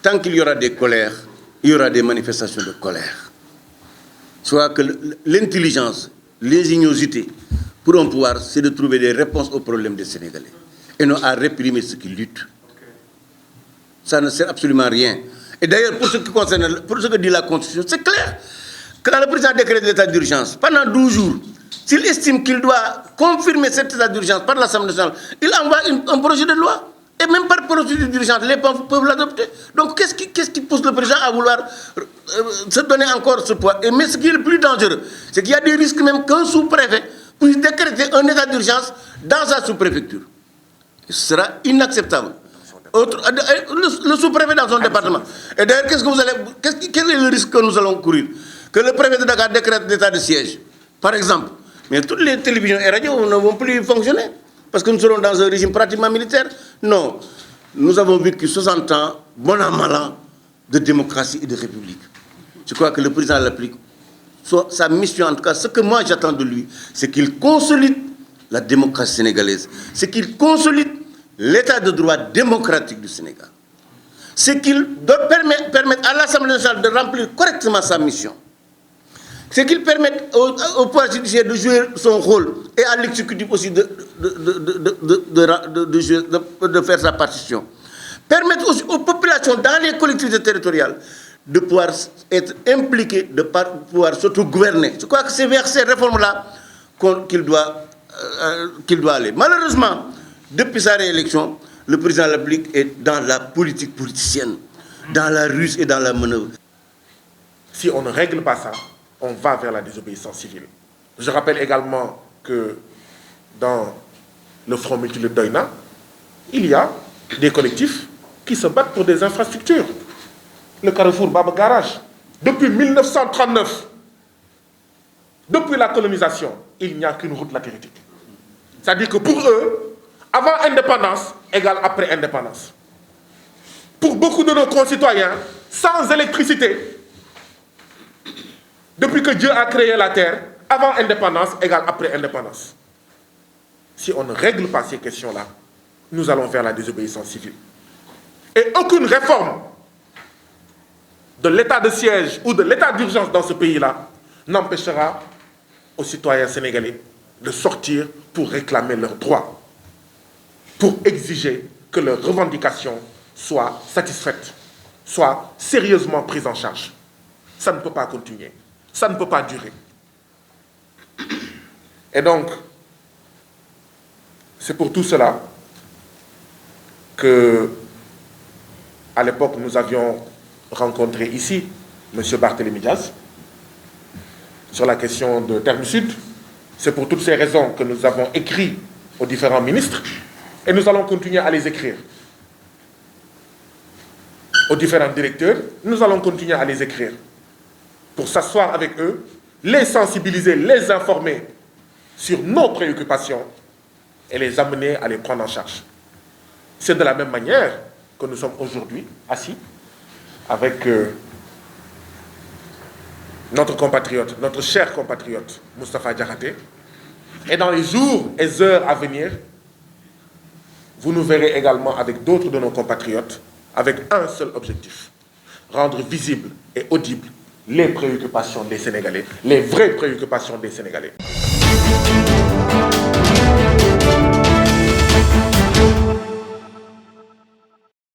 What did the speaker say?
tant qu'il y aura des colères, il y aura des manifestations de colère. Soit que l'intelligence, l'ingéniosité pour un pouvoir, c'est de trouver des réponses aux problèmes des Sénégalais et non à réprimer ceux qui luttent. Ça ne sert absolument à rien. Et d'ailleurs, pour ce que dit la Constitution, c'est clair. Quand le président décrète l'état d'urgence, pendant 12 jours, s'il estime qu'il doit confirmer cet état d'urgence par l'Assemblée nationale, il envoie un projet de loi. Et même par procédure d'urgence, les peuples peuvent l'adopter. Donc, qu'est-ce qui pousse le président à vouloir se donner encore ce poids? Mais ce qui est le plus dangereux, c'est qu'il y a des risques même qu'un sous-préfet puisse décréter un état d'urgence dans sa sous-préfecture. Ce sera inacceptable. Le sous-préfet dans son département. Et d'ailleurs, quel est le risque que nous allons courir? Que le préfet de Dakar décrète l'état de siège, par exemple. Mais toutes les télévisions et radios ne vont plus fonctionner. Parce que nous serons dans un régime pratiquement militaire. Non, nous avons vécu 60 ans, bon an, mal an, de démocratie et de république. Je crois que le président l'applique. Sa mission, en tout cas, ce que moi j'attends de lui, c'est qu'il consolide la démocratie sénégalaise. C'est qu'il consolide l'état de droit démocratique du Sénégal. C'est qu'il doit permettre à l'Assemblée nationale de remplir correctement sa mission. C'est qu'il permette au pouvoir judiciaire de jouer son rôle et à l'exécutif aussi de faire sa partition. Permettre aussi aux populations dans les collectivités territoriales de pouvoir être impliquées, de pouvoir s'auto-gouverner. Je crois que c'est vers ces réformes-là qu'il doit aller. Malheureusement, depuis sa réélection, le président de la République est dans la politique politicienne, dans la ruse et dans la manœuvre. Si on ne règle pas ça, on va vers la désobéissance civile. Je rappelle également que dans le Front multilutte Doïna, il y a des collectifs qui se battent pour des infrastructures. Le carrefour Baba Garage, depuis 1939, depuis la colonisation, il n'y a qu'une route latéritique. C'est-à-dire que pour eux, avant indépendance égale après indépendance. Pour beaucoup de nos concitoyens, sans électricité, depuis que Dieu a créé la terre, avant indépendance égale après indépendance. Si on ne règle pas ces questions-là, nous allons vers la désobéissance civile. Et aucune réforme de l'état de siège ou de l'état d'urgence dans ce pays-là n'empêchera aux citoyens sénégalais de sortir pour réclamer leurs droits, pour exiger que leurs revendications soient satisfaites, soient sérieusement prises en charge. Ça ne peut pas continuer. Ça ne peut pas durer. Et donc, c'est pour tout cela que, à l'époque, nous avions rencontré ici M. Barthélémy Diaz sur la question de Terme Sud. C'est pour toutes ces raisons que nous avons écrit aux différents ministres et nous allons continuer à les écrire. Aux différents directeurs, nous allons continuer à les écrire pour s'asseoir avec eux, les sensibiliser, les informer sur nos préoccupations et les amener à les prendre en charge. C'est de la même manière que nous sommes aujourd'hui assis avec notre compatriote, notre cher compatriote Moustapha Diakhaté. Et dans les jours et heures à venir, vous nous verrez également avec d'autres de nos compatriotes avec un seul objectif: rendre visibles et audibles les préoccupations des Sénégalais, les vraies préoccupations des Sénégalais.